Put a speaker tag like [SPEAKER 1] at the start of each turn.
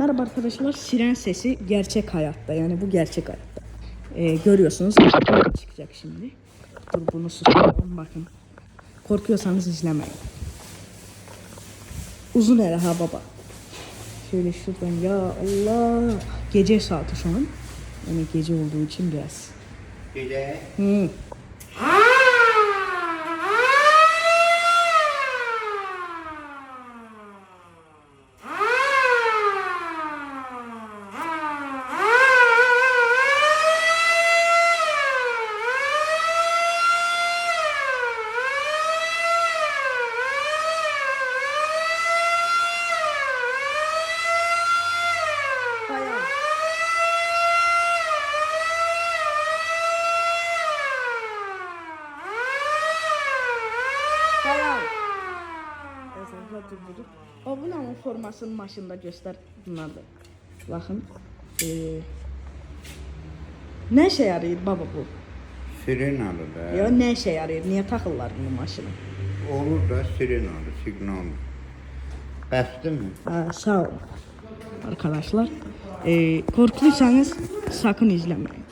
[SPEAKER 1] merhaba arkadaşlar. Siren sesi gerçek hayatta. Yani bu gerçek hayatta. Görüyorsunuz. Çıkacak şimdi. Dur bunu susturalım bakın. Korkuyorsanız izlemeyin. Uzun hele ha baba. Şöyle şuradan ya Allah. Gece saati şu an. Yani gece olduğu için biraz.
[SPEAKER 2] Gece.
[SPEAKER 1] Hı. Bayağı. Bayağı. Ezra durdurup. O bunun formasının maşında göster bunlardır. Bakın. Ne işe yarıyor baba bu?
[SPEAKER 2] Sirenalı da.
[SPEAKER 1] Ya ne işe yarıyor? Niye takırlar bunu maşına?
[SPEAKER 2] Olur da sirenalı, signallı. Bəsdir mi?
[SPEAKER 1] Sağ olun. Arkadaşlar. Korkuluysanız sakın izlemeyin.